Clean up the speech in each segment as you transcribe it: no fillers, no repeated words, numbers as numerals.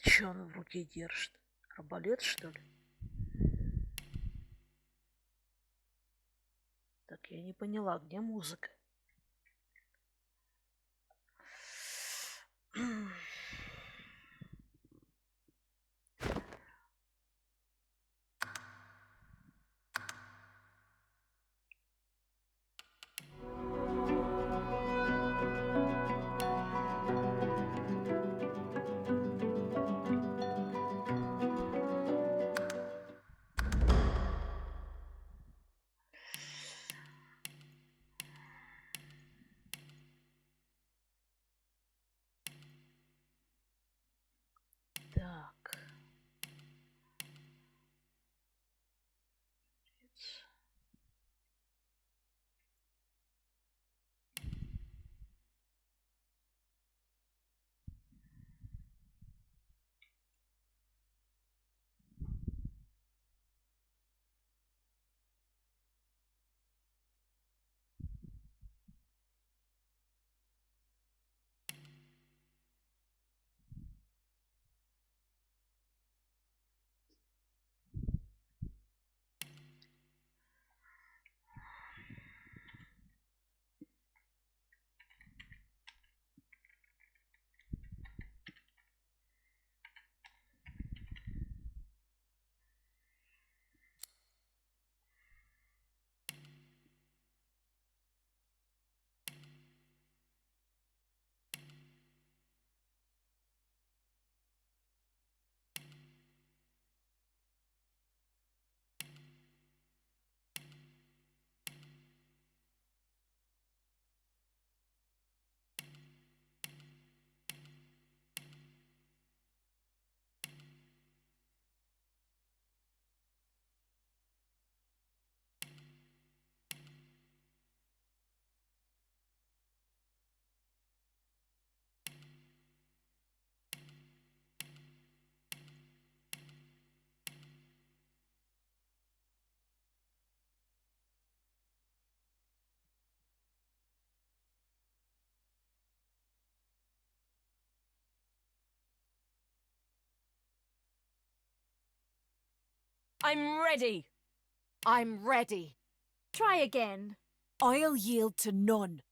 Че он в руке держит? Арбалет, что ли? Так, я не поняла, где музыка? Так. I'm ready. I'm ready. Try again. I'll yield to none.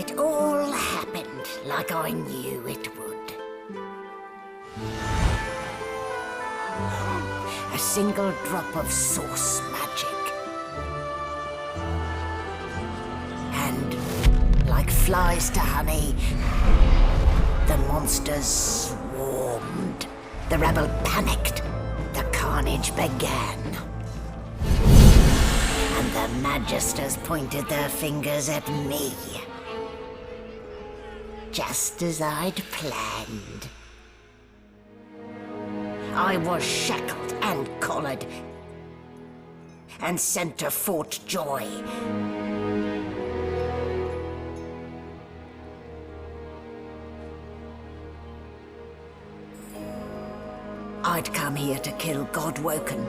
It all happened like I knew it would. A single drop of source magic. And, like flies to honey, the monsters swarmed. The rabble panicked. The carnage began. And the magisters pointed their fingers at me. Just as I'd planned. I was shackled and collared and sent to Fort Joy. I'd come here to kill Godwoken.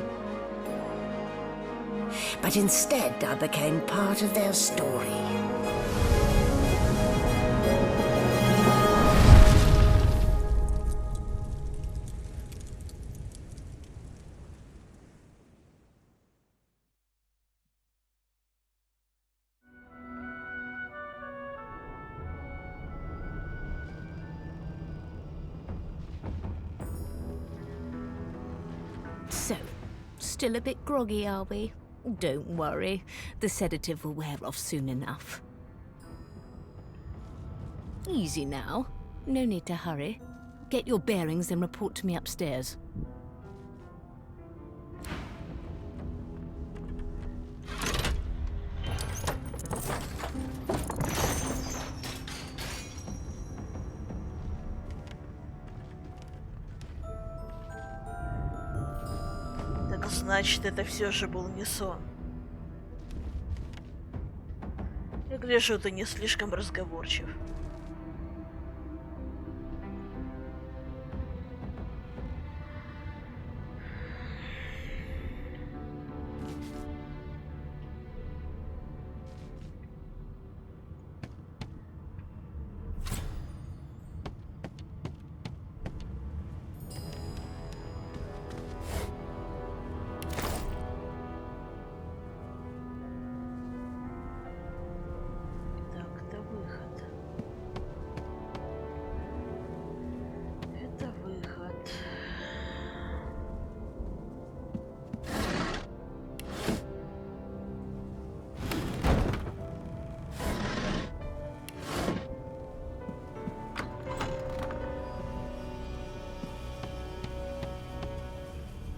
But instead I became part of their story. So, still a bit groggy, are we? Don't worry, the sedative will wear off soon enough. Easy now. No need to hurry. Get your bearings and report to me upstairs. Значит, это все же был не сон. Я гляжу, ты не слишком разговорчив.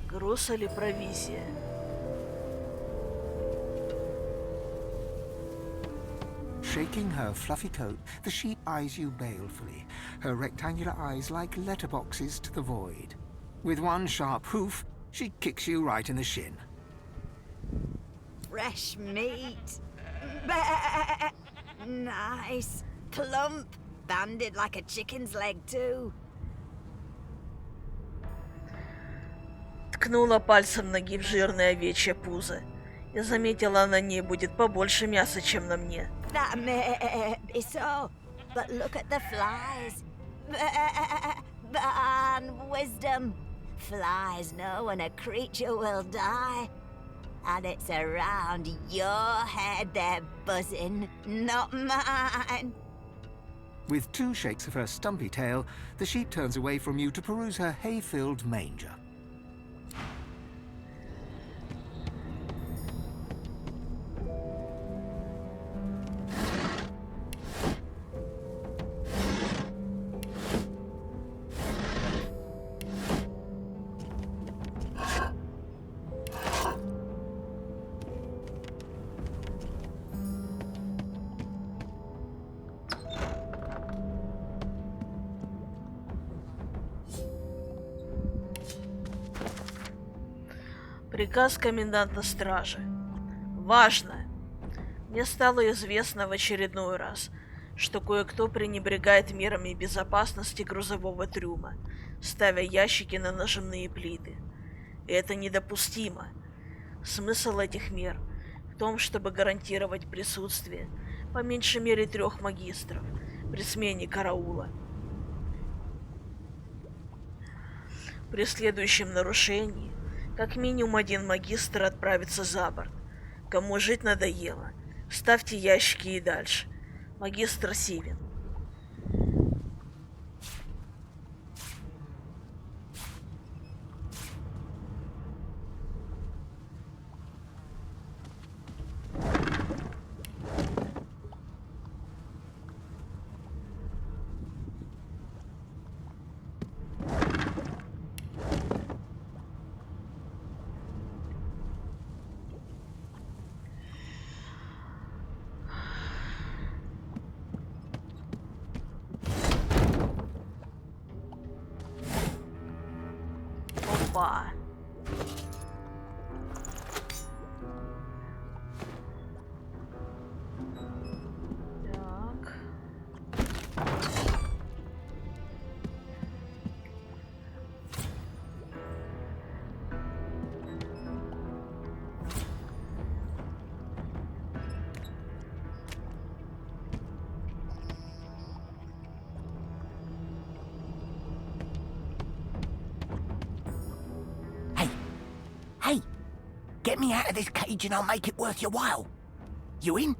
Груз или провизия? Shaking her fluffy coat, the sheep eyes you balefully, her rectangular eyes like letterboxes to the void. With one sharp hoof, she kicks you right in the shin. Fresh meat. Bah! Nice. Plump. Banded like a chicken's leg, too. Ткнула пальцем ноги в жирное овечье пузо. Я заметила, на ней будет побольше мяса, чем на мне. That may be so, but look at the flies. Ban wisdom. Flies know when a creature will die. And it's around your head they're buzzing, not mine. With two shakes of her stumpy tail, the sheep turns away from you to peruse her hay-filled manger. Приказ коменданта стражи. Важно! Мне стало известно в очередной раз, что кое-кто пренебрегает мерами безопасности грузового трюма, ставя ящики на нажимные плиты. И это недопустимо. Смысл этих мер в том, чтобы гарантировать присутствие по меньшей мере 3 магистров при смене караула. При следующем нарушении как минимум 1 магистр отправится за борт. Кому жить надоело, ставьте ящики и дальше. Магистр Сивин. Опа. Так. Hey, get me out of this cage and I'll make it worth your while. You in?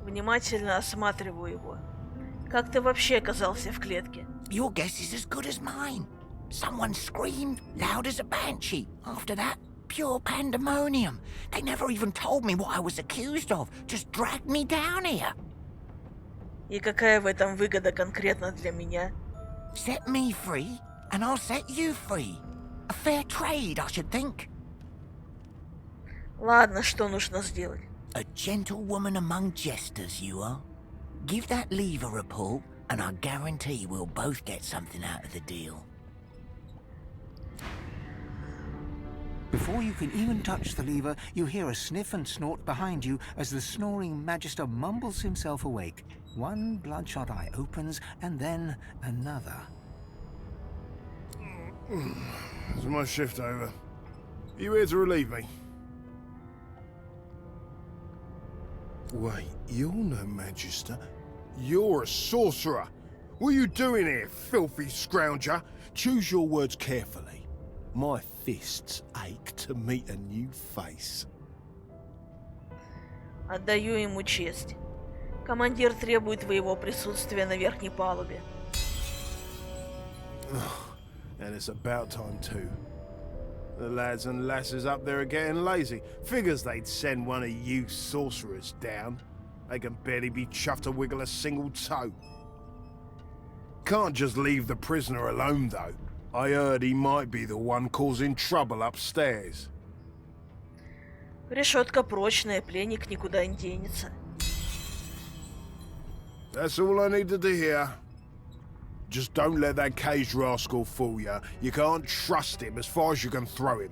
Внимательно осматриваю его. Как ты вообще оказался в клетке? Your guess is as good as mine. Someone screamed loud as a banshee. After that, pure pandemonium. They never even told me what I was accused of. Just dragged me down here. И какая в этом выгода конкретно для меня? Set me free, and I'll set you free. A fair trade, I should think. Ладно, что нужно сделать? A gentlewoman among jesters, you are. Give that lever a pull, and I guarantee we'll both get something out of the deal. Before you can even touch the lever, you hear a sniff and snort behind you as the snoring magister mumbles himself awake. One bloodshot eye opens, and then another. Is my shift over? Are you here to relieve me? Wait, you're no magister. You're a sorcerer. What are you doing here, filthy scrounger? Choose your words carefully. My fists ache to meet a new face. Отдаю ему честь. Командир требует твоего присутствия на верхней палубе. And it's about time too. The lads and lasses up there are getting lazy. Figures they'd send one of you sorcerers down. They can barely be chuffed to wiggle a single toe. Can't just leave the prisoner alone though. I heard he might be the one causing trouble upstairs. Решетка прочная, пленник никуда не денется. That's all I needed to hear. Just don't let that caged rascal fool you. You can't trust him as far as you can throw him.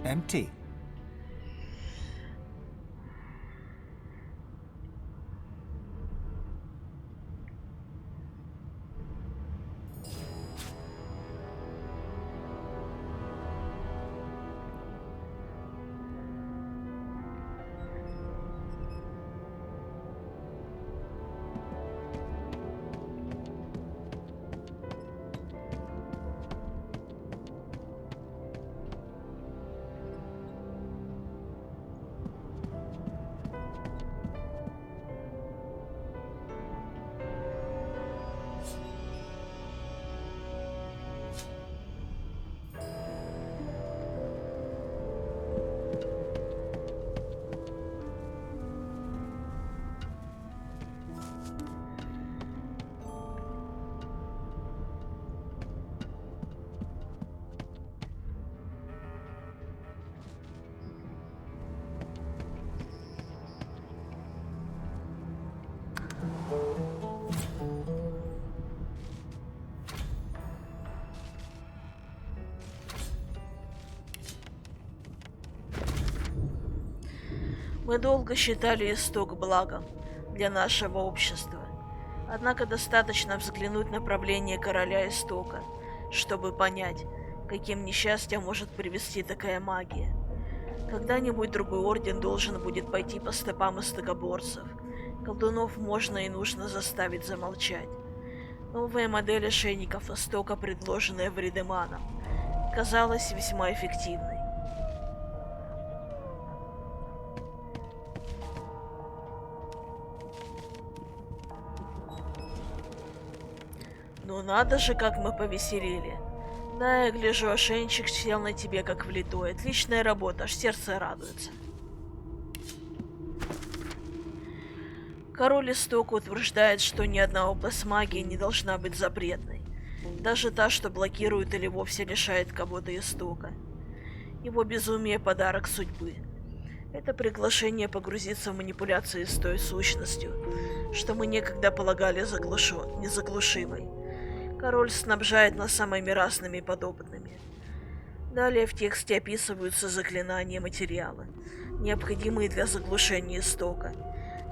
Empty. Мы долго считали исток благом для нашего общества. Однако достаточно взглянуть на правление короля истока, чтобы понять, каким несчастьем может привести такая магия. Когда-нибудь другой орден должен будет пойти по стопам истокоборцев. Колдунов можно и нужно заставить замолчать. Новая модель ошейников истока, предложенная Вридеманом, казалась весьма эффективной. Ну надо же, как мы повеселили. Да, я гляжу, ошейничек сел на тебе как влитой. Отличная работа, аж сердце радуется. Король истока утверждает, что ни одна область магии не должна быть запретной. Даже та, что блокирует или вовсе лишает кого-то истока. Его безумие — подарок судьбы. Это приглашение погрузиться в манипуляции с той сущностью, что мы некогда полагали незаглушимой. Король снабжает нас самыми разными подопытными. Далее в тексте описываются заклинания, материалы, необходимые для заглушения истока.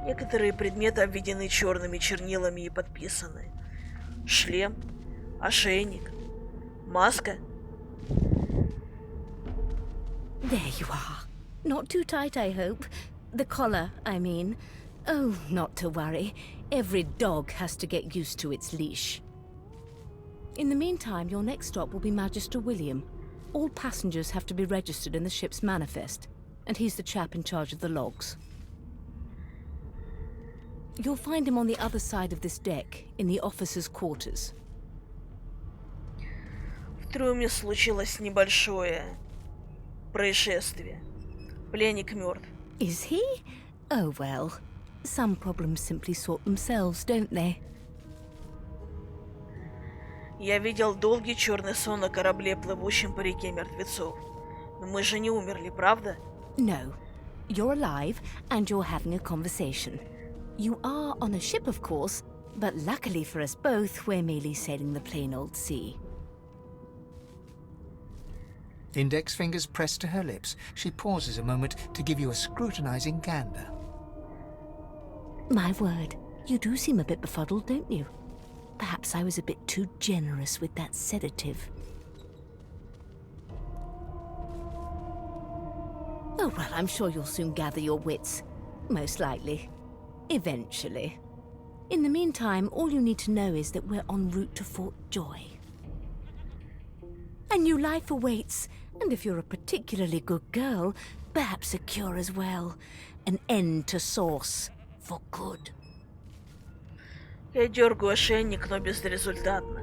Некоторые предметы обведены черными чернилами и подписаны. Шлем, ошейник, маска. There you are. Not too tight, I hope. The collar, I mean. Oh, not to worry. Every dog has to get used to its leash. In the meantime, your next stop will be Magister William. All passengers have to be registered in the ship's manifest, and he's the chap in charge of the logs. You'll find him on the other side of this deck, in the officers' quarters. В трюме случилось небольшое происшествие. Пленник мертв. Is he? Oh well. Some problems simply sort themselves, don't they? Я видел долгий черный сон на корабле, плывущем по реке мертвецов. Но мы же не умерли, правда? No. You're alive, and you're having a conversation. You are on a ship, of course, but luckily for us both, we're merely sailing the plain old sea. Index fingers pressed to her lips, she pauses a moment to give you a scrutinizing gander. My word, you do seem a bit befuddled, don't you? Perhaps I was a bit too generous with that sedative. Oh, well, I'm sure you'll soon gather your wits. Most likely. Eventually. In the meantime, all you need to know is that we're en route to Fort Joy. A new life awaits, and if you're a particularly good girl, perhaps a cure as well. An end to Source. For good. Я дергаю ошейник, но безрезультатно.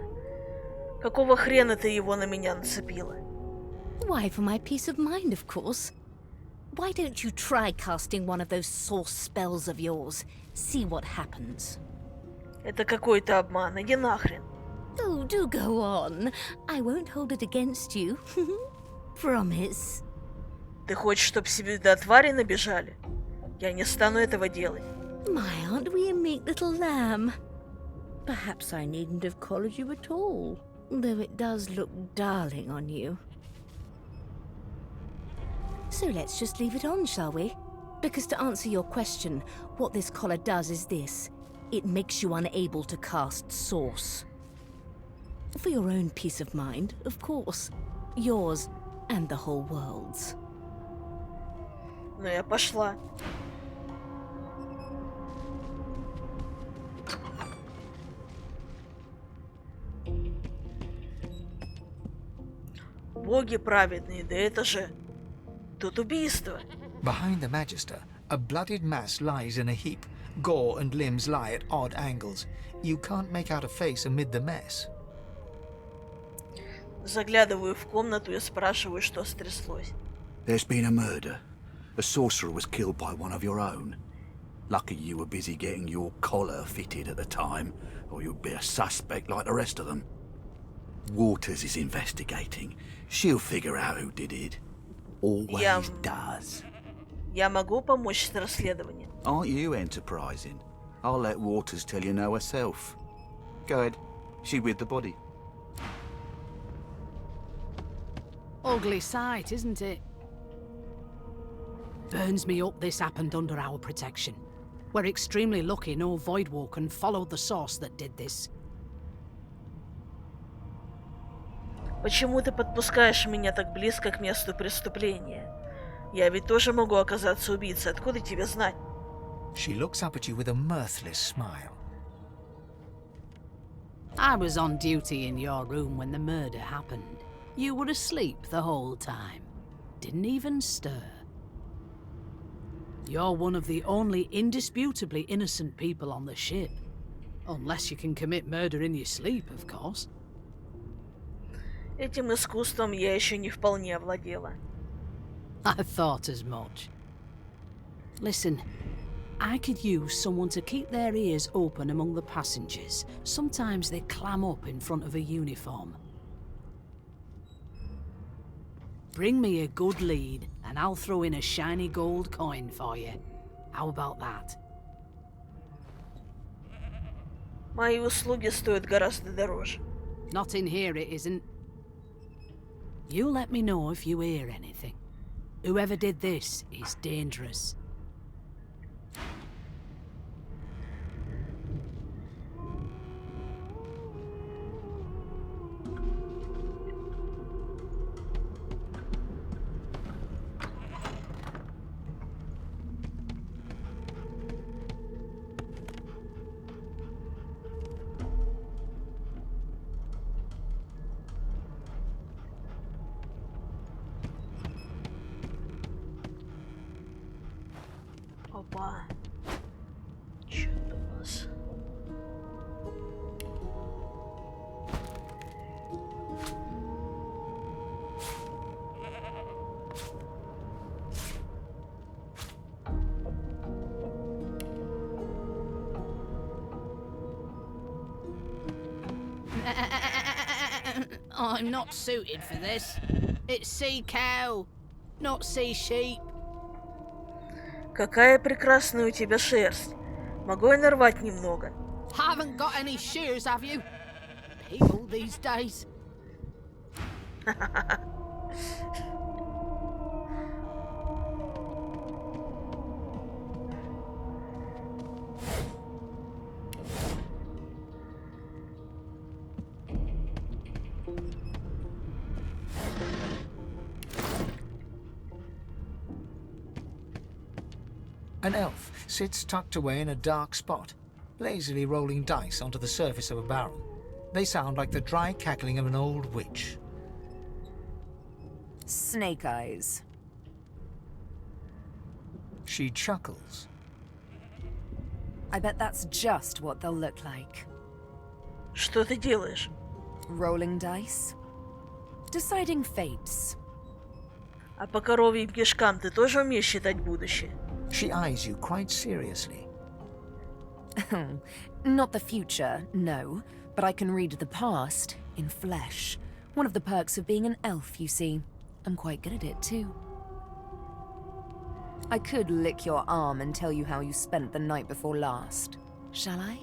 Какого хрена ты его на меня нацепила? Why, for my peace of mind, of course. Why don't you try casting one of those source spells of yours? See what happens. Это какой-то обман, иди нахрен. Oh, do go on. I won't hold it against you. Promise. Ты хочешь, чтоб сюда твари набежали? Я не стану этого делать. My, aren't we a meek little lamb? Perhaps I needn't have collared you at all, though it does look darling on you. So let's just leave it on, shall we? Because to answer your question, what this collar does is this. It makes you unable to cast Source. For your own peace of mind, of course. Yours and the whole world's. Ну я пошла. Боги праведные, да это же... Тут убийство. Behind the Magister, a bloodied mass lies in a heap. Gore and limbs lie at odd angles. You can't make out a face amid the mess. Заглядываю в комнату и спрашиваю, что стряслось. There's been a murder. A sorcerer was killed by one of your own. Lucky you were busy getting your collar fitted at the time, or you'd be a suspect like the rest of them. Waters is investigating. She'll figure out who did it. Always does. Я могу помочь с расследованием? Aren't you enterprising? I'll let Waters tell you no herself. Go ahead. She with the body. Ugly sight, isn't it? Burns me up this happened under our protection. We're extremely lucky no Voidwalker followed the source that did this. Почему ты подпускаешь меня так близко к месту преступления? Я ведь тоже могу оказаться убийцей. Откуда тебе знать? She looks up at you with a mirthless smile. I was on duty in your room when the murder happened. You were asleep the whole time. Didn't even stir. You're one of the only indisputably innocent people on the ship. Unless you can commit murder in your sleep, of course. Этим искусством я еще не вполне овладела. I thought as much. Listen, I could use someone to keep their ears open among the passengers. Sometimes they clam up in front of a uniform. Bring me a good lead, and I'll throw in a shiny gold coin for you. How about that? Мои услуги стоят гораздо дороже. Not in here, it isn't. You let me know if you hear anything. Whoever did this is dangerous. Опа. Чё это у нас? I'm not suited for this. It's sea cow, not sea sheep. Какая прекрасная у тебя шерсть. Могу я нарвать немного? Haven't got any shears, have you? People these days. An elf sits tucked away in a dark spot, lazily rolling dice onto the surface of a barrel. They sound like the dry cackling of an old witch. Snake eyes. She chuckles. I bet that's just what they'll look like. Что ты делаешь? Rolling dice. Deciding fates. А по коровьим кишкам ты тоже умеешь считать будущее? She eyes you quite seriously. Not the future, no. But I can read the past in flesh. One of the perks of being an elf, you see. I'm quite good at it, too. I could lick your arm and tell you how you spent the night before last. Shall I?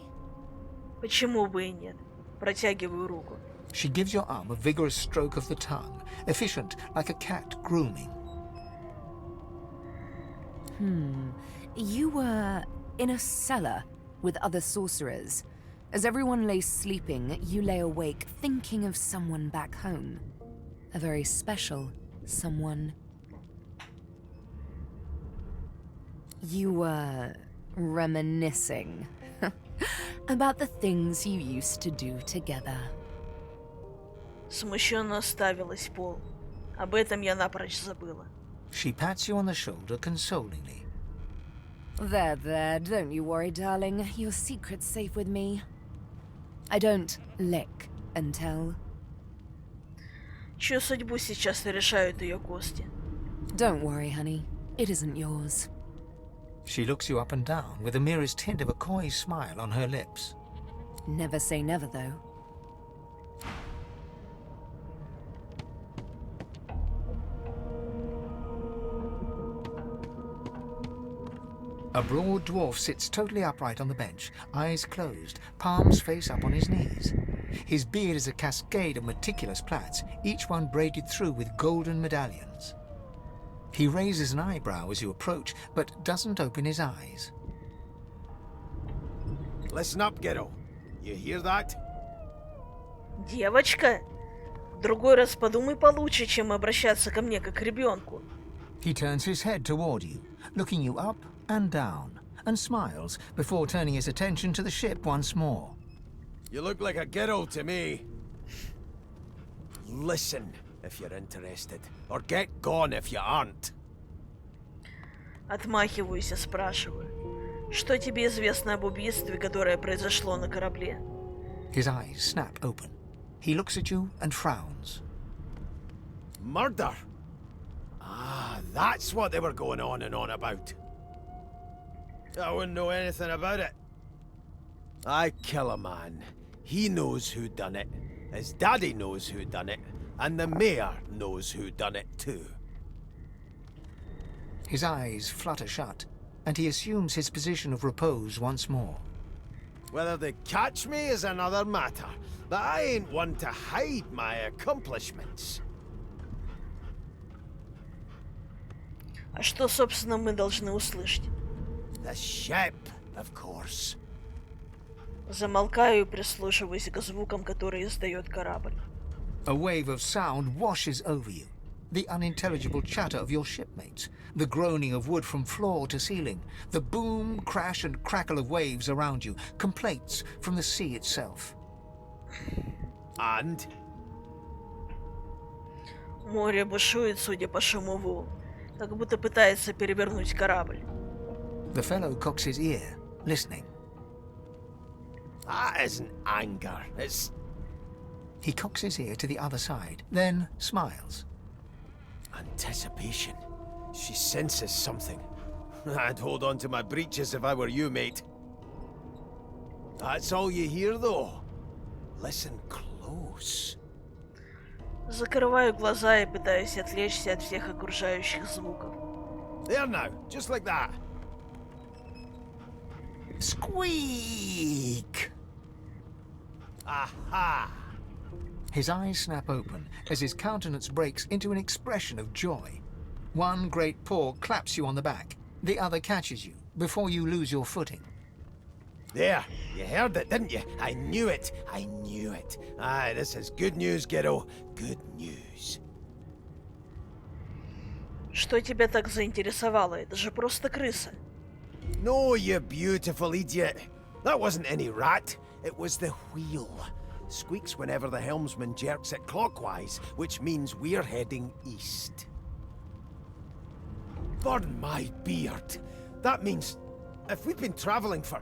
Почему бы и нет? Протягиваю руку. She gives your arm a vigorous stroke of the tongue, efficient like a cat grooming. You were in a cellar with other sorcerers. As everyone lay sleeping, you lay awake thinking of someone back home. A very special someone. You were reminiscing about the things you used to do together. Смущенно оставилась пол. Об этом я напрочь забыла. She pats you on the shoulder consolingly. There, don't you worry, darling. Your secret's safe with me. I don't lick and tell. Чью судьбу сейчас решают ее кости? Don't worry, honey. It isn't yours. She looks you up and down with the merest hint of a coy smile on her lips. Never say never, though. A broad dwarf sits totally upright on the bench, eyes closed, palms face up on his knees. His beard is a cascade of meticulous plaits, each one braided through with golden medallions. He raises an eyebrow as you approach, but doesn't open his eyes. Listen up, kiddo. You hear that? Девочка, другой раз подумай получше, чем обращаться ко мне как к ребенку. He turns his head toward you, looking you up and down, and smiles before turning his attention to the ship once more. You look like a kiddo to me. Listen if you're interested, or get gone if you aren't. Отмахиваюсь и спрашиваю, что тебе известно об убийстве, которое произошло на корабле? His eyes snap open. He looks at you and frowns. Murder? Ah, that's what they were going on and on about. I wouldn't know anything about it. I kill a man. He knows who done it. His daddy knows who done it. And the mayor knows who done it too. His eyes flutter shut, and he assumes his position of repose once more. Whether they catch me is another matter, but I ain't one to hide my accomplishments. А что, собственно, мы должны услышать? The ship, of course. Замолкаю и прислушиваюсь к звукам, которые издает корабль. A wave of sound washes over you. The unintelligible chatter of your shipmates, the groaning of wood from floor to ceiling, the boom, crash and crackle of waves around you, complaints from the sea itself. And? Море бушует, судя по шуму волн, как будто пытается перевернуть корабль. The fellow cocks his ear, listening. That isn't anger, it's... He cocks his ear to the other side, then smiles. Anticipation. She senses something. I'd hold on to my breeches if I were you, mate. That's all you hear, though. Listen close. Закрываю глаза и пытаюсь отвлечься от всех окружающих звуков. There now, just like that. Squeak! Aha! His eyes snap open as his countenance breaks into an expression of joy. One great paw claps you on the back. The other catches you before you lose your footing. There, you heard it, didn't you? I knew it. I knew it. Aye, this is good news, kiddo. Good news. Что тебя так заинтересовало? Это же просто крыса. No, you beautiful idiot. That wasn't any rat. It was the wheel. Squeaks whenever the helmsman jerks it clockwise, which means we're heading east. Burn my beard. That means if we've been traveling for,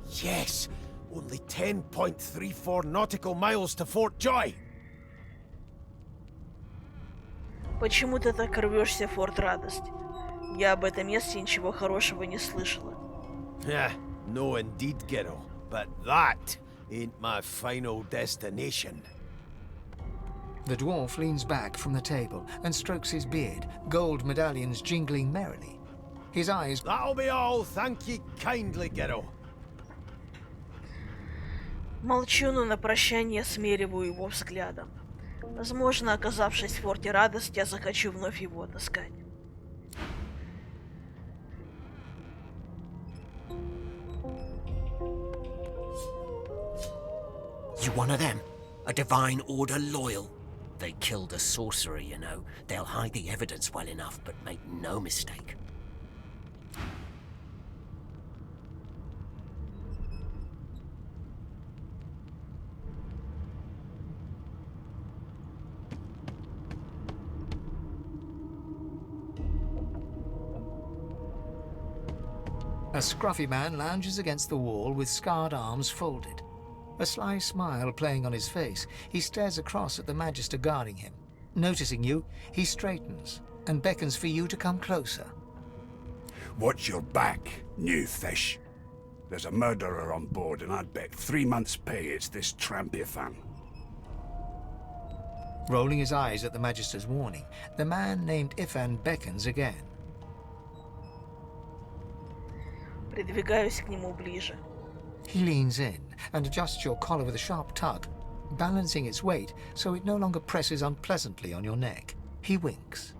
yes, only 10.34 nautical miles to Fort Joy. Почему ты так рвешься в форт Радость? Я об этом месте ничего хорошего не слышала. Yeah, no indeed, kiddo. But that ain't my final destination. The dwarf leans back from the table and strokes his beard, gold medallions jingling merrily. His eyes... That'll be all, thank ye kindly, kiddo. Молчу, но на прощание смериваю его взглядом. Возможно, оказавшись в форте Радость, я захочу вновь его отыскать. You one of them? A divine order loyal? They killed a sorcerer, you know. They'll hide the evidence well enough, but make no mistake. A scruffy man lounges against the wall with scarred arms folded. A sly smile playing on his face, he stares across at the Magister guarding him. Noticing you, he straightens and beckons for you to come closer. Watch your back, new fish. There's a murderer on board, and I'd bet 3 months' pay it's this trampy-fan. Rolling his eyes at the Magister's warning, the man named Ifan beckons again. Придвигаюсь к нему ближе. He leans in and adjusts your collar with a sharp tug, balancing its weight so it no longer presses unpleasantly on your neck. He winks.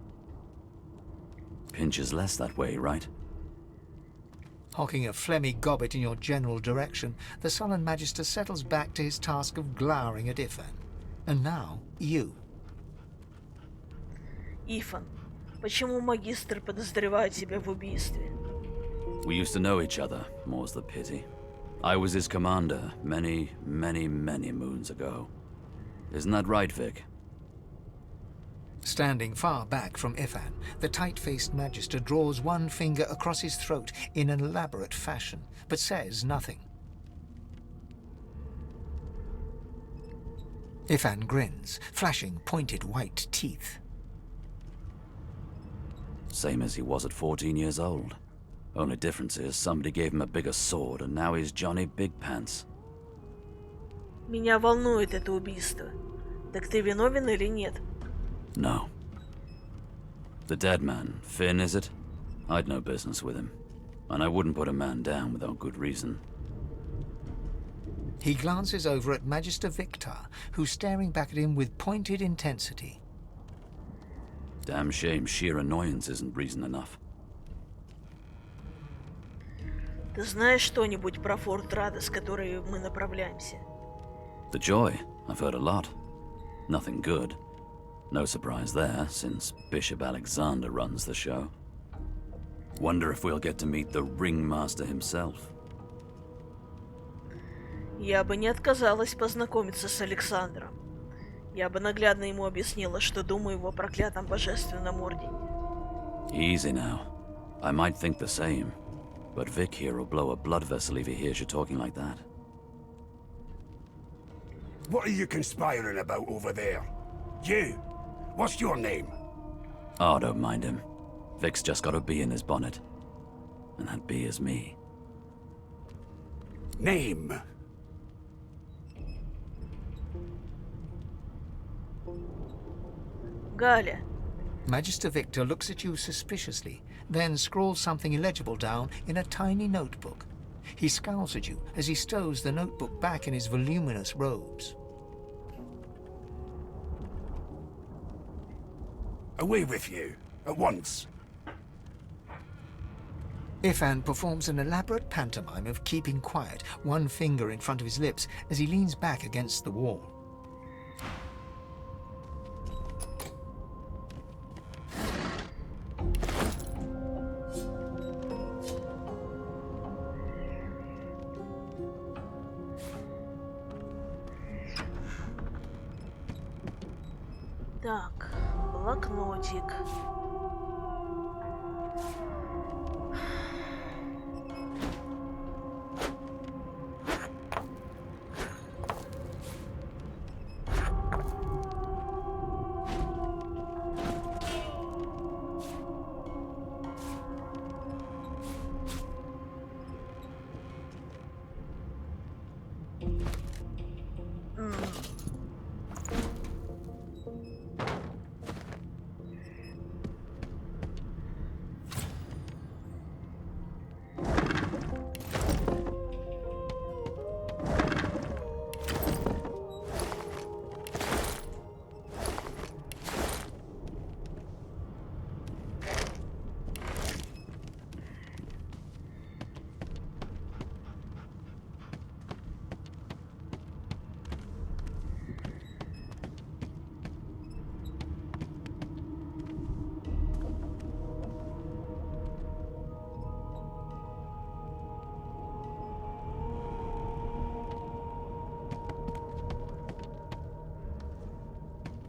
pinches less that way, right? Hocking a phlegmy gobbet in your general direction, the sullen Magister settles back to his task of glowering at Ifan. And now, you. Ифан, почему магистр подозревает тебя в убийстве? We used to know each other, more's the pity. I was his commander many moons ago. Isn't that right, Vic? Standing far back from Ifan, the tight-faced Magister draws one finger across his throat in an elaborate fashion, but says nothing. Ifan grins, flashing pointed white teeth. Same as he was at 14 years old. Only difference is somebody gave him a bigger sword and now he's Johnny Big Pants. Меня волнует это убийство. Так ты виновен или нет? No. The dead man, Finn, is it? I'd no business with him. And I wouldn't put a man down without good reason. He glances over at Magister Victor, who's staring back at him with pointed intensity. Damn shame sheer annoyance isn't reason enough. Ты знаешь что-нибудь про форт Радость, в который мы направляемся? The Joy, I've heard a lot. Nothing good. No surprise there, since Bishop Alexander runs the show. Wonder if we'll get to meet the ringmaster himself. Я бы не отказалась познакомиться с Александром. Я бы наглядно ему объяснила, что думаю о его проклятом божественном ордене. Easy now. I might think the same, but Vic here will blow a blood vessel if he hears you talking like that. What are you conspiring about over there? You! What's your name? Oh, don't mind him. Vic's just got a bee in his bonnet. And that bee is me. Name? Галя. Magister Victor looks at you suspiciously, then scrawls something illegible down in a tiny notebook. He scowls at you as he stows the notebook back in his voluminous robes. Away with you, at once. Ifan performs an elaborate pantomime of keeping quiet, one finger in front of his lips as he leans back against the wall. Так, блокнотик.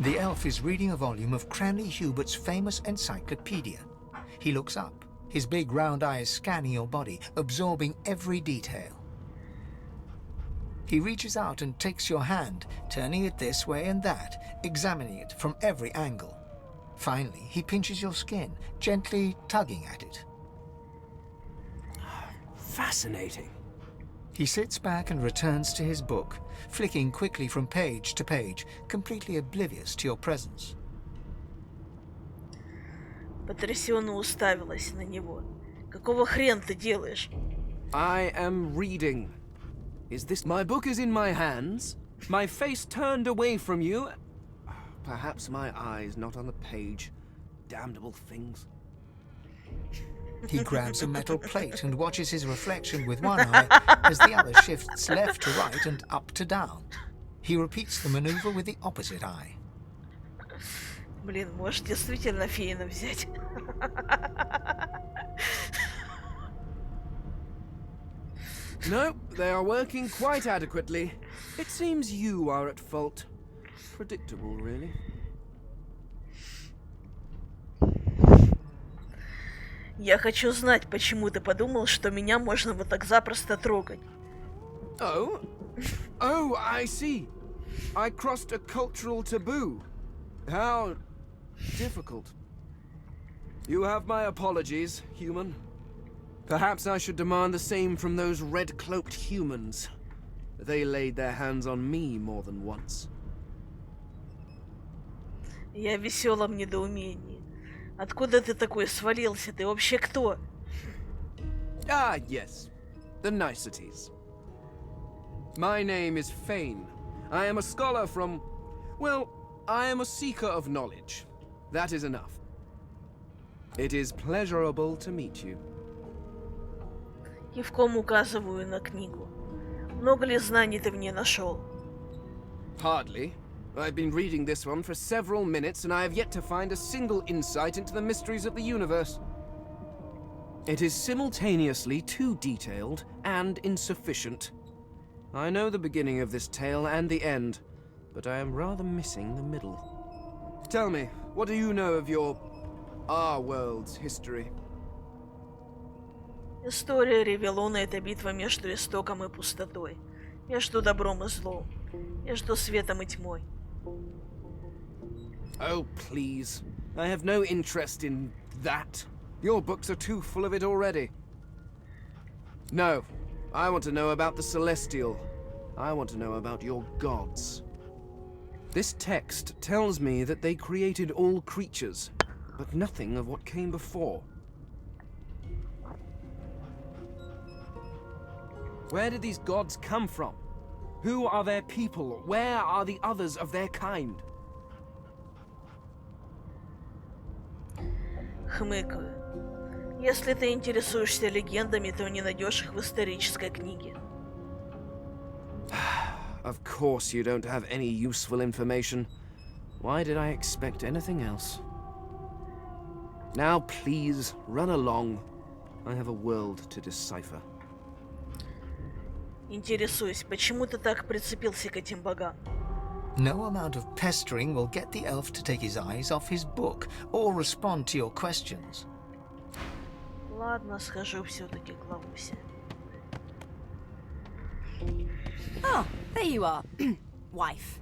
The elf is reading a volume of Cranley Hubert's famous encyclopedia. He looks up, his big round eyes scanning your body, absorbing every detail. He reaches out and takes your hand, turning it this way and that, examining it from every angle. Finally, he pinches your skin, gently tugging at it. Fascinating. He sits back and returns to his book, flicking quickly from page to page, completely oblivious to your presence. Потрясенно уставилась на него. Какого хрена ты делаешь? I am reading. Is this... My book is in my hands, my face turned away from you. Perhaps my eyes not on the page. Damnable things. He grabs a metal plate and watches his reflection with one eye as the other shifts left to right and up to down. He repeats the maneuver with the opposite eye. Блин, может действительно феина взять. No, they are working quite adequately. It seems you are at fault. Predictable, really. Я хочу знать, почему ты подумал, что меня можно вот так запросто трогать. Oh? Oh, I see. I crossed a cultural taboo. How difficult. You have my apologies, human. Perhaps I should demand the same from those red-cloaked humans. They laid their hands on me more than once. Я в веселом недоумении. Откуда ты такой свалился? Ты вообще кто? Ah, yes. The niceties. My name is Fane. I am a scholar from... Well, I am a seeker of knowledge. That is enough. It is pleasurable to meet you. Кивком указываю на книгу. Много ли знаний ты в ней нашел? Hardly. I've been reading this one for several minutes, and I have yet to find a single insight into the mysteries of the universe. It is simultaneously too detailed and insufficient. I know the beginning of this tale and the end, but I am rather missing the middle. Tell me, what do you know of our world's history? История Ревелона — это битва между истоком и пустотой, между добром и злом, между светом и тьмой. Oh, please. I have no interest in that. Your books are too full of it already. No, I want to know about the Celestial. I want to know about your gods. This text tells me that they created all creatures, but nothing of what came before. Where did these gods come from? Who are their people? Where are the others of their kind? Хмыкаю. Если ты интересуешься легендами, то не найдешь их в исторической книге. Of course you don't have any useful information. Why did I expect anything else? Now please, run along. I have a world to decipher. Интересуюсь, почему ты так прицепился к этим богам? No amount of pestering will get the elf to take his eyes off his book or respond to your questions. Ладно, схожу все-таки к Лаусе. Oh, there you are, wife.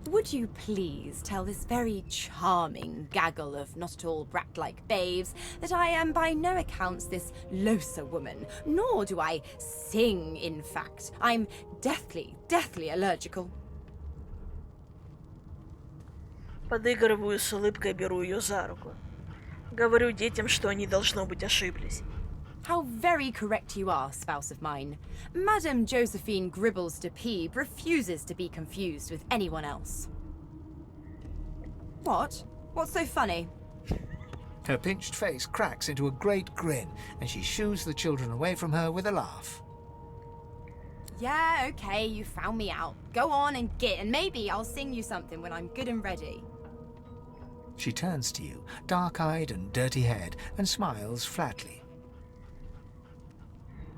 Would you please tell this very charming gaggle of not-at-all brat-like babes that I am by no accounts this Losa woman, nor do I sing, in fact. I'm deathly allergical. Подыгрываю с улыбкой, беру ее за руку. Говорю детям, что они, должно быть, ошиблись. How very correct you are, spouse of mine. Madame Josephine Gribbles de Peeb refuses to be confused with anyone else. What? What's so funny? Her pinched face cracks into a great grin, and she shoos the children away from her with a laugh. Yeah, okay, you found me out. Go on and git, and maybe I'll sing you something when I'm good and ready. She turns to you, dark-eyed and dirty-haired, and smiles flatly.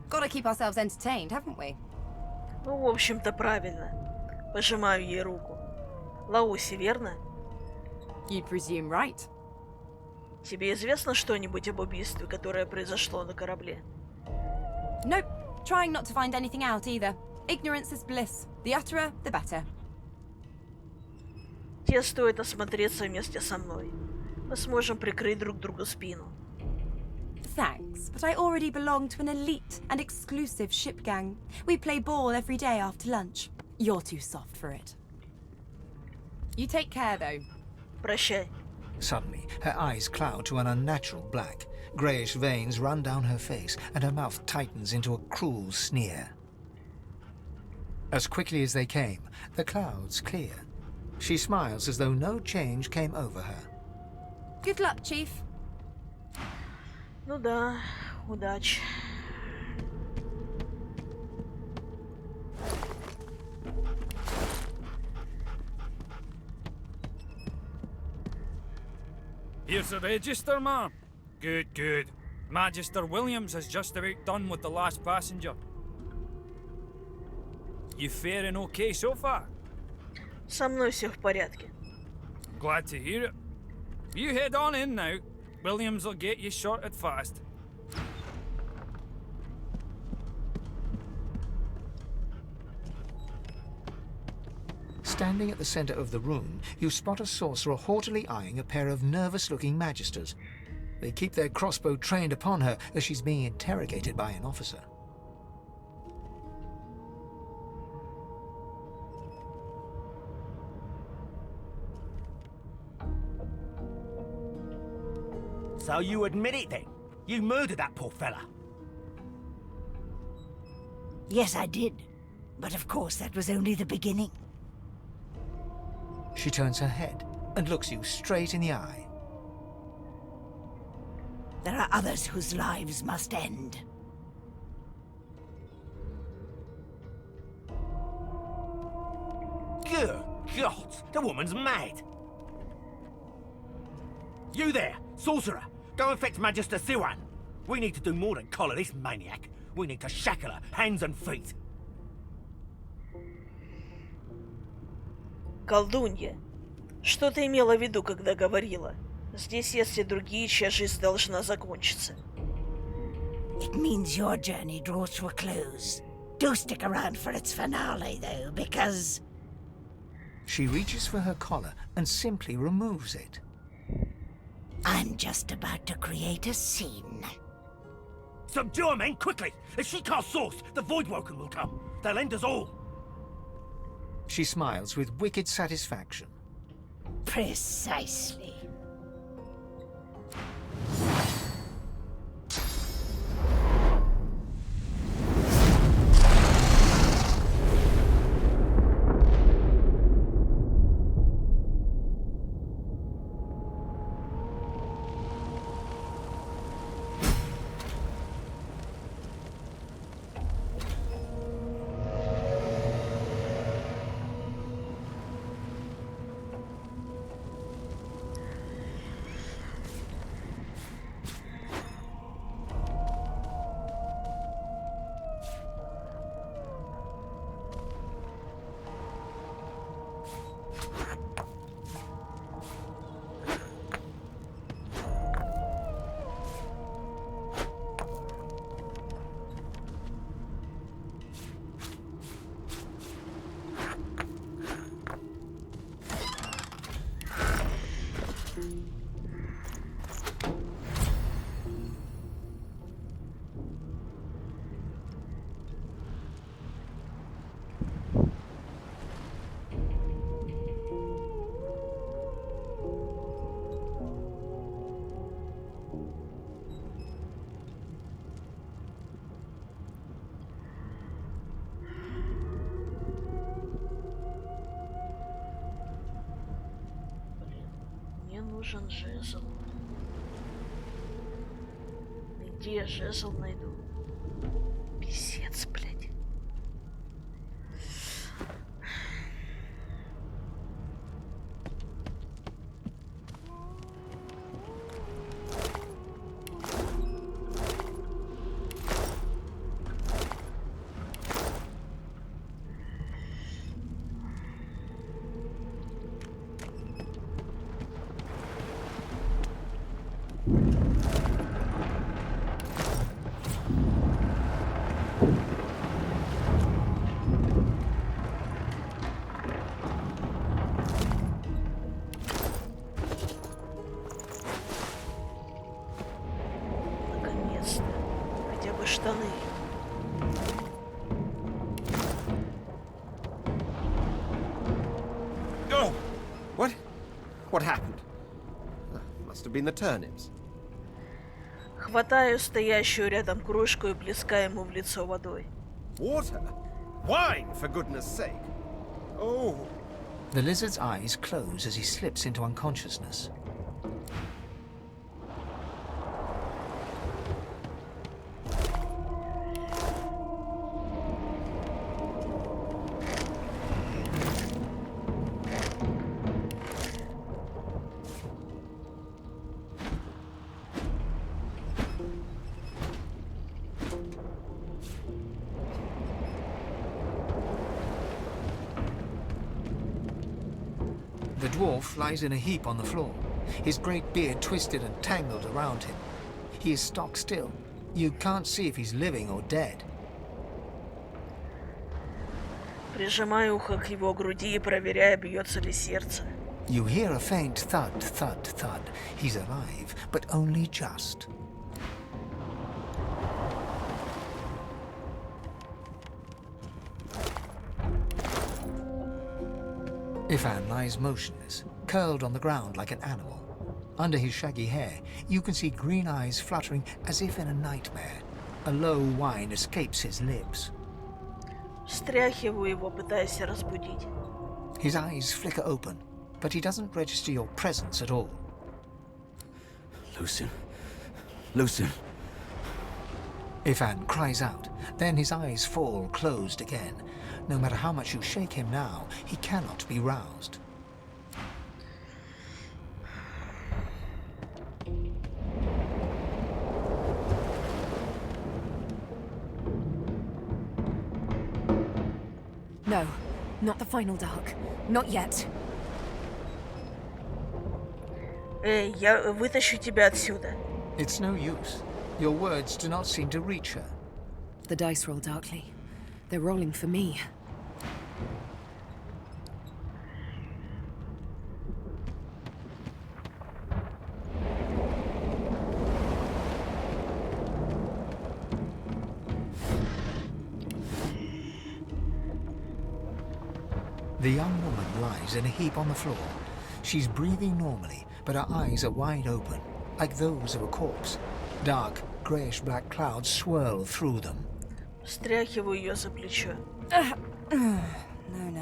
Gotta keep ourselves entertained, haven't we? Ну, в общем-то, правильно. Пожимаю ей руку. Лауси, верно? You'd presume right. Тебе известно что-нибудь об убийстве, которое произошло на корабле? Nope. Trying not to find anything out either. Ignorance is bliss. The utterer, the better. Тебе стоит осмотреться вместе со мной. Мы сможем прикрыть друг другу спину. Thanks, but I already belong to an elite and exclusive ship gang. We play ball every day after lunch. You're too soft for it. You take care, though. Прощай. Suddenly, her eyes cloud to an unnatural black. Greyish veins run down her face, and her mouth tightens into a cruel sneer. As quickly as they came, the clouds clear. She smiles as though no change came over her. Good luck, Chief. Ну да, удачи. Here's the register, ma'am. Good, good. Magister Williams has just about done with the last passenger. You faring okay so far? Со мной все в порядке. Glad to hear it. You head on in now. Williams will get you sorted fast. Standing at the center of the room, you spot a sorcerer haughtily eyeing a pair of nervous-looking magisters. They keep their crossbow trained upon her as she's being interrogated by an officer. So you admit it then? You murdered that poor fella? Yes, I did. But of course, that was only the beginning. She turns her head and looks you straight in the eye. There are others whose lives must end. Good God, the woman's mad. You there, sorcerer, go and fetch Magister Siwan. We need to do more than collar this maniac. We need to shackle her, hands and feet. Колдунья, что ты имела в виду, когда говорила? Здесь есть и другие, чья жизнь должна закончиться. It means your journey draws to a close. Do stick around for its finale, though, because... She reaches for her collar and simply removes it. I'm just about to create a scene. Subdue her, men, quickly! If she casts source, the Voidwoken will come. They'll end us all. She smiles with wicked satisfaction. Precisely. Нужен жезл. Где я жезл найду? Писец, блядь. Штаны. Oh! What happened? Must have been the turnips. Хватаю стоящую рядом кружку и плескаю ему в лицо водой. Water? Wine, for goodness sake. Oh. The lizard's eyes close as he slips into unconsciousness. dwarf lies in a heap on the floor, his great beard twisted and tangled around him. He is stock still. You can't see if he's living or dead. Прижимаю ухо к его груди и проверяя, бьется ли сердце. You hear a faint thud, thud, thud. He's alive, but only just. Ifan lies motionless, curled on the ground like an animal. Under his shaggy hair, you can see green eyes fluttering as if in a nightmare. A low whine escapes his lips. Встряхиваю его, пытаясь разбудить. His eyes flicker open, but he doesn't register your presence at all. Lucien. Lucien. Ifan cries out, then his eyes fall closed again. No matter how much you shake him now, he cannot be roused. No, not the final dark. Not yet. Эй, я вытащу тебя отсюда. It's no use. Your words do not seem to reach her. The dice roll darkly. They're rolling for me. The young woman lies in a heap on the floor. She's breathing normally, but her eyes are wide open, like those of a corpse. Dark, greyish-black clouds swirl through them. Встряхиваю ее за плечо. No.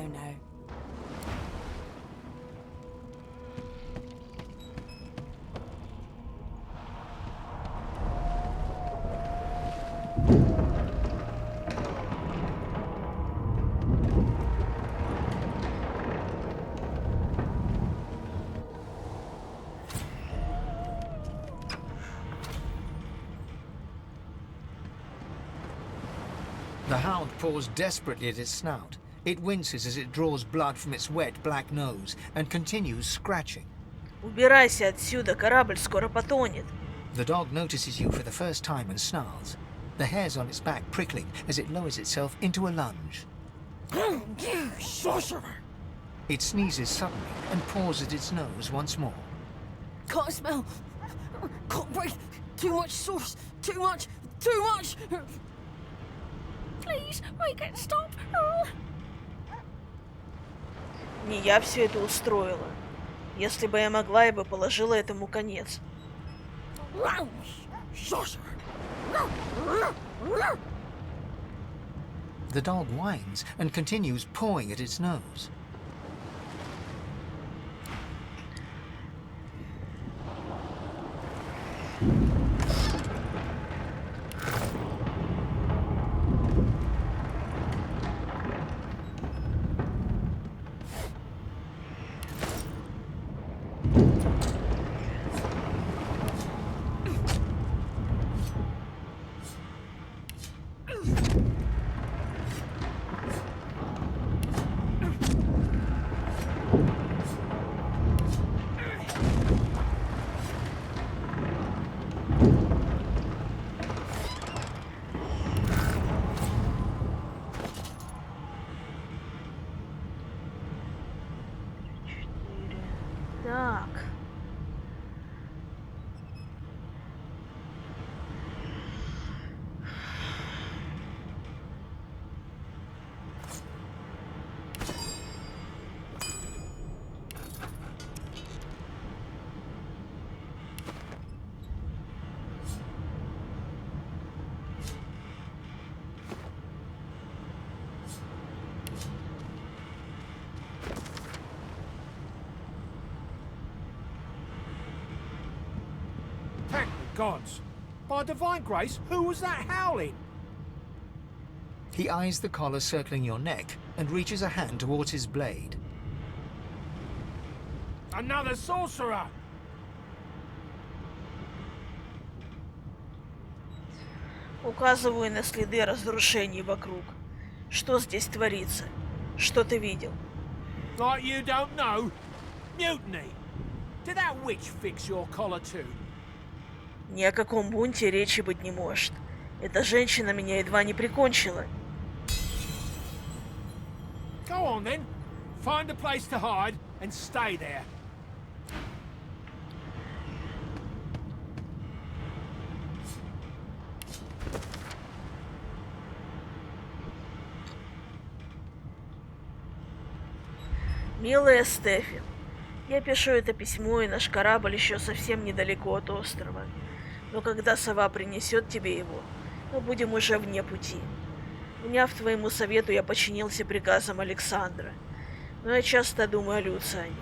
The hound paws desperately at its snout. It winces as it draws blood from its wet black nose and continues scratching. Убирайся отсюда, корабль скоро потонет. The dog notices you for the first time and snarls, the hairs on its back prickling as it lowers itself into a lunge. Sorcerer! It sneezes suddenly and paws at its nose once more. Can't smell. Can't breathe. Too much sauce. Too much. Please, make it stop. Не я все это устроила. Если бы я могла, я бы положила этому конец. The dog whines and continues pawing at its nose. Так. Gods! By divine grace, who was that howling? He eyes the collar circling your neck and reaches a hand towards his blade. Another sorcerer! Указываю на следы разрушений вокруг. Что здесь творится? Что ты видел? Like you don't know? Mutiny! Did that witch fix your collar too? Ни о каком бунте речи быть не может. Эта женщина меня едва не прикончила. Go on then. Find a place to hide and stay there. Милая Стефи, я пишу это письмо, и наш корабль еще совсем недалеко от острова. Но когда сова принесет тебе его, мы будем уже вне пути. Вняв твоему совету, я подчинился приказам Александра. Но я часто думаю о Люциане.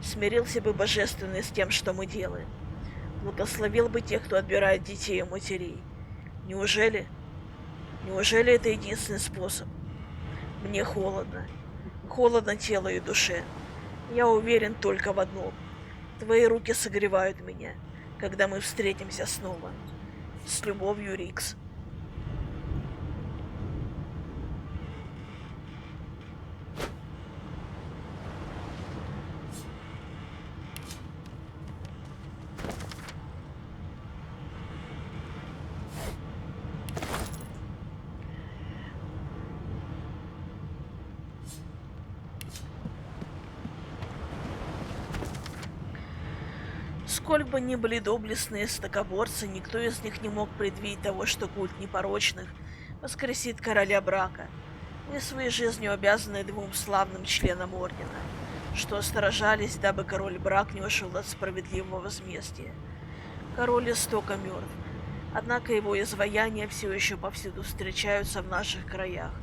Смирился бы божественный с тем, что мы делаем. Благословил бы тех, кто отбирает детей у матерей. Неужели это единственный способ? Мне холодно. Холодно телу и душе. Я уверен только в одном. Твои руки согревают меня, когда мы встретимся снова. С любовью, Рикс. Сколь бы ни были доблестные стокоборцы, никто из них не мог предвидеть того, что культ непорочных воскресит короля брака. Мы своей жизнью обязаны двум славным членам ордена, что сражались, дабы король брак не ушел от справедливого возмездия. Король истока мертв, однако его изваяния все еще повсюду встречаются в наших краях.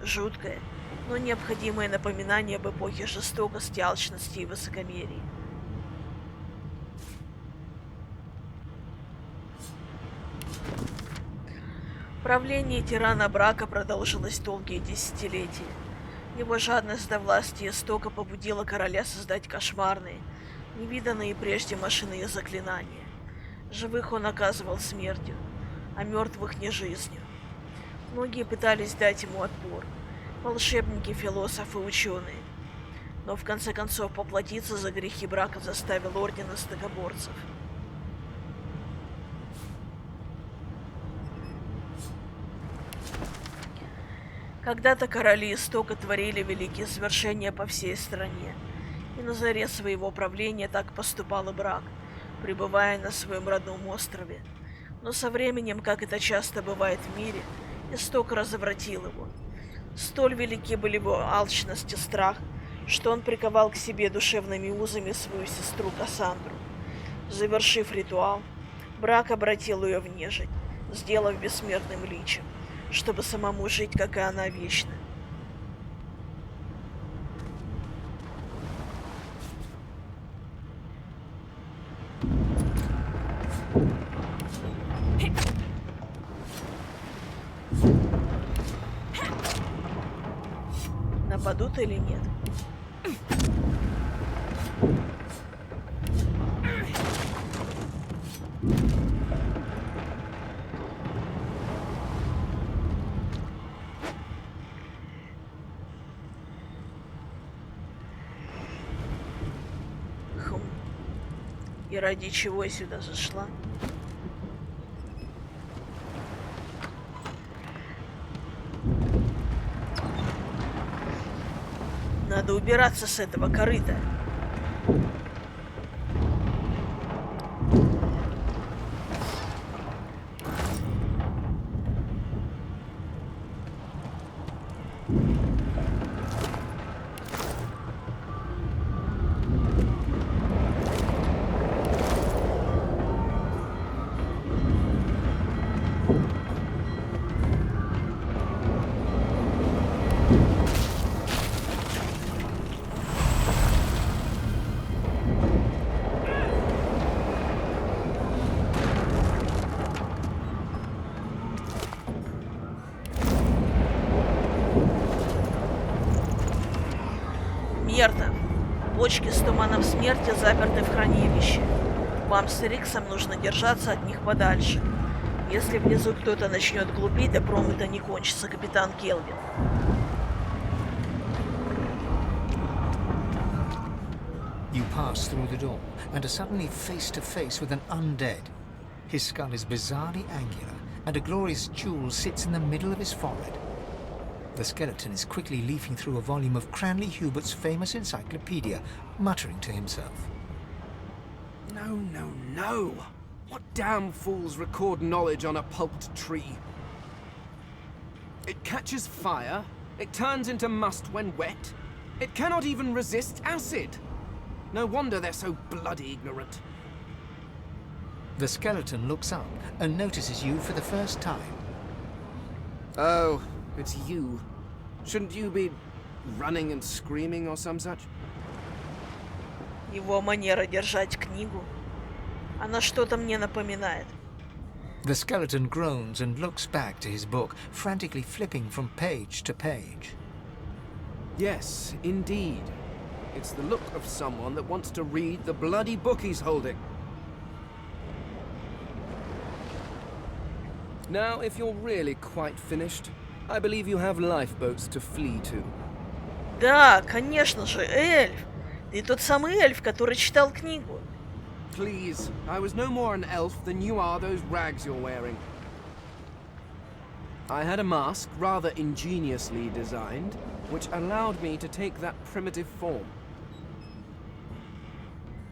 Жуткое, но необходимое напоминание об эпохе жестокости, алчности и высокомерия. Правление тирана брака продолжилось долгие десятилетия. Его жадность до власти истока побудила короля создать кошмарные, невиданные прежде машины и заклинания. Живых он наказывал смертью, а мертвых не жизнью. Многие пытались дать ему отпор. Волшебники, философы, ученые. Но в конце концов поплатиться за грехи брака заставил орден истокоборцев. Когда-то короли истока творили великие свершения по всей стране, и на заре своего правления так поступал и брак, пребывая на своем родном острове. Но со временем, как это часто бывает в мире, исток развратил его. Столь велики были его алчность и страх, что он приковал к себе душевными узами свою сестру Кассандру. Завершив ритуал, брак обратил ее в нежить, сделав бессмертным личем, чтобы самому жить, как и она, вечно. Нападут или нет? И ради чего я сюда зашла? Надо убираться с этого корыта. Бочки с туманом смерти заперты в хранилище. Вам с Риксом нужно держаться от них подальше. Если внизу кто-то начнет глупить, да промыто не кончится, капитан Келвин. You pass through the door and are suddenly face to face with an undead. His skull is bizarrely angular, and a glorious jewel sits in the middle of his forehead. The skeleton is quickly leafing through a volume of Cranley Hubert's famous encyclopedia, muttering to himself. No, no, no! What damn fools record knowledge on a pulped tree? It catches fire, it turns into must when wet, it cannot even resist acid! No wonder they're so bloody ignorant. The skeleton looks up and notices you for the first time. Oh, it's you. Shouldn't you be running and screaming or some such? Его манера держать книгу. Она что-то мне напоминает. The skeleton groans and looks back to his book, frantically flipping from page to page. Yes, indeed. It's the look of someone that wants to read the bloody book he's holding. Now, if you're really quite finished, I believe you have lifeboats to flee to. Да, конечно же, эльф. Ты тот самый эльф, который читал книгу. Please, I was no more an elf than you are those rags you're wearing. I had a mask, rather ingeniously designed, which allowed me to take that primitive form.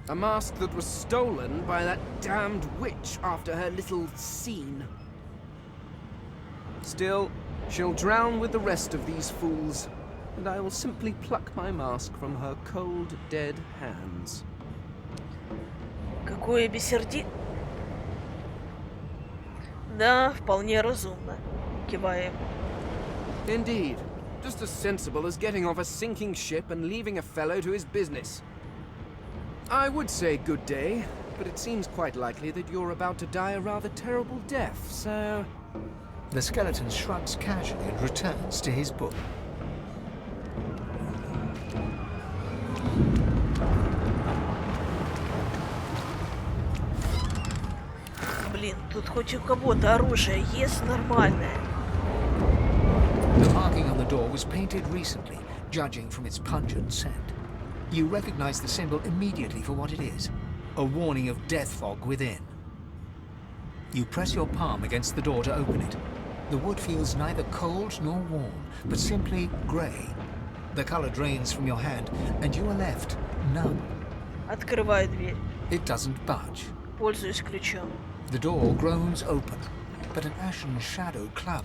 A mask that was stolen by that damned witch after her little scene. Still, she'll drown with the rest of these fools, and I will simply pluck my mask from her cold, dead hands. Какое бессерди... Да, вполне разумно. Киваем. Indeed. Just as sensible as getting off a sinking ship and leaving a fellow to his business. I would say good day, but it seems quite likely that you're about to die a rather terrible death, so... The skeleton shrugs casually and returns to his book. Блин, тут хоть у кого-то оружие есть нормальное. The marking on the door was painted recently, judging from its pungent scent. You recognize the symbol immediately for what it is, a warning of death fog within. You press your palm against the door to open it. The wood feels neither cold nor warm, but simply grey. The color drains from your hand, and you are left numb. Открываю дверь. It doesn't budge. Пользуюсь ключом. The door groans open, but an ashen shadow club.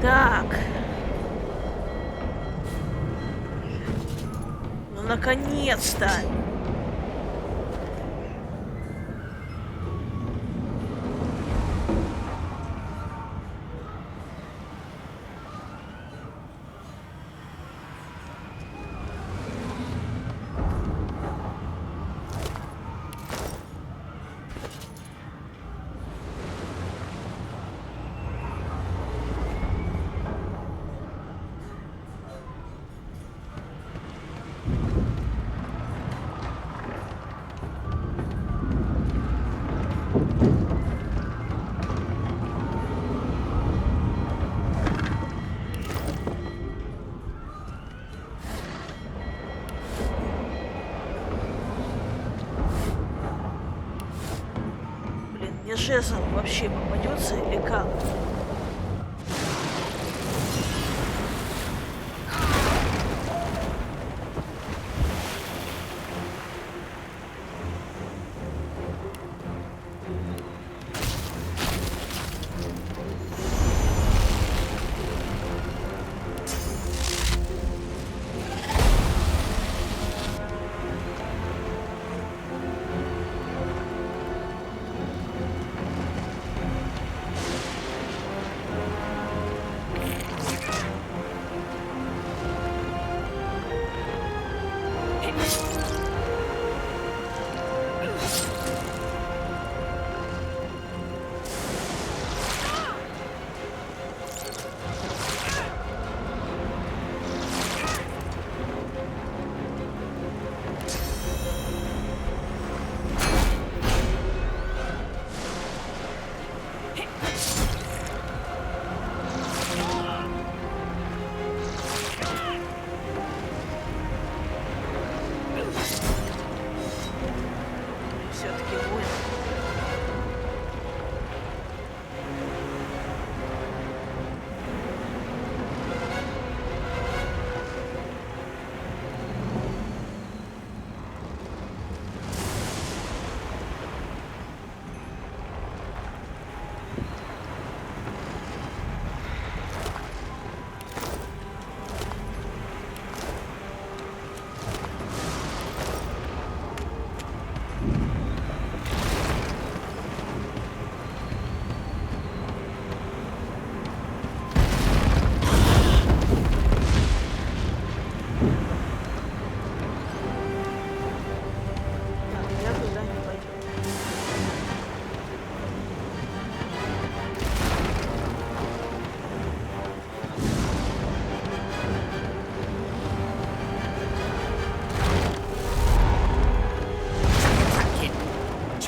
Так. Ну, наконец-то! Мне жезл вообще попадется или как?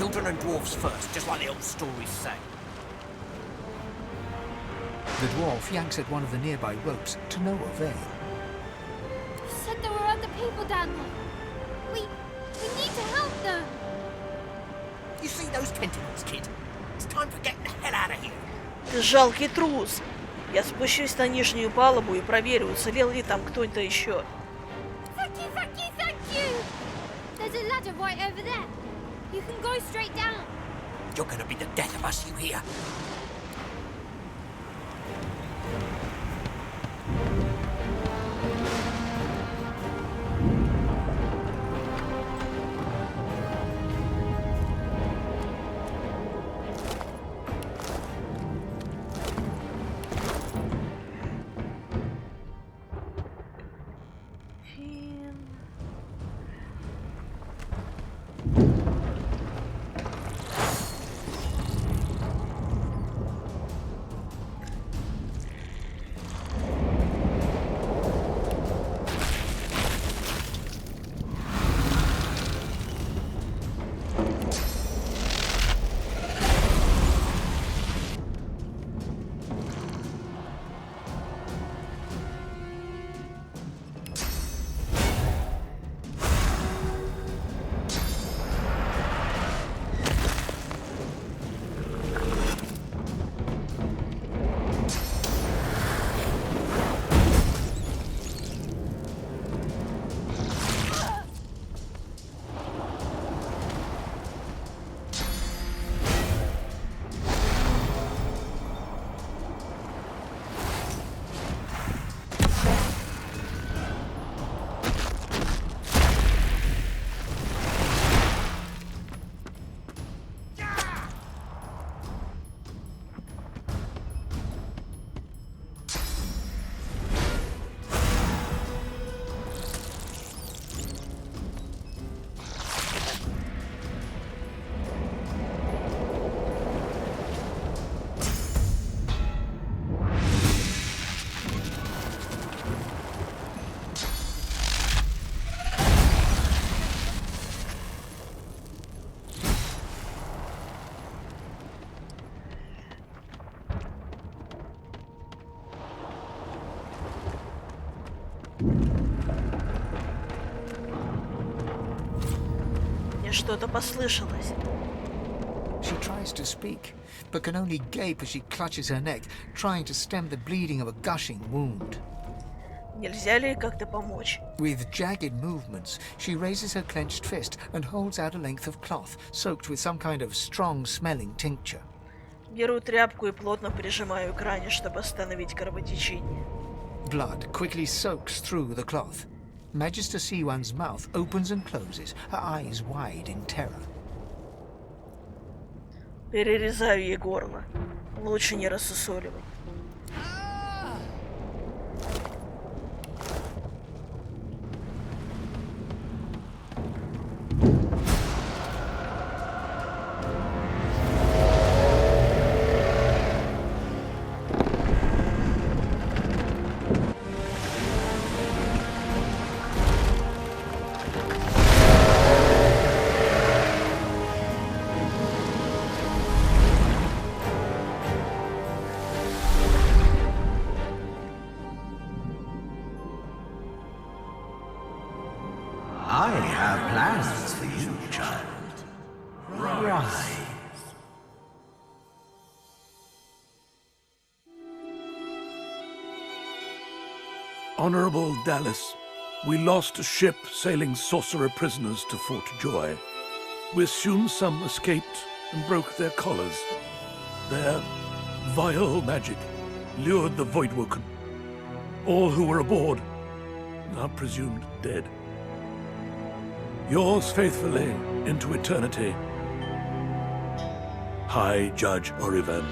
children and dwarfs first, just like the old stories say. The dwarf yanks at one of the nearby ropes to no avail. You said there were other people down there. We need to help them. You see those tentacles, kid? It's time for getting the hell out of here. Ты жалкий трус. Я спущусь на нижнюю палубу и проверю, уцелел ли там кто-то еще. Thank you, thank you, thank you. There's a ladder right over there. You can go straight down. You're gonna be the death of us, you hear? Что-то послышалось. She tries to speak, but can only gape as she clutches her neck, trying to stem the bleeding of a gushing wound. Нельзя ли как-то помочь? With jagged movements, she raises her clenched fist and holds out a length of cloth, soaked with some kind of strong-smelling tincture. Беру тряпку и плотно прижимаю к ране, чтобы остановить кровотечение. Blood quickly soaks through the cloth. Magister C1's mouth opens and closes, her eyes wide in terror. Перерезаю ей горло. Лучше не рассусоливать. I have plans for you, child. Rise. Honorable Dallas, we lost a ship sailing sorcerer prisoners to Fort Joy. We assume some escaped and broke their collars. Their vile magic lured the Voidwoken. All who were aboard are presumed dead. Yours faithfully into eternity, High Judge Oriven.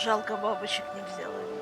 Жалко, бабочек не взяла.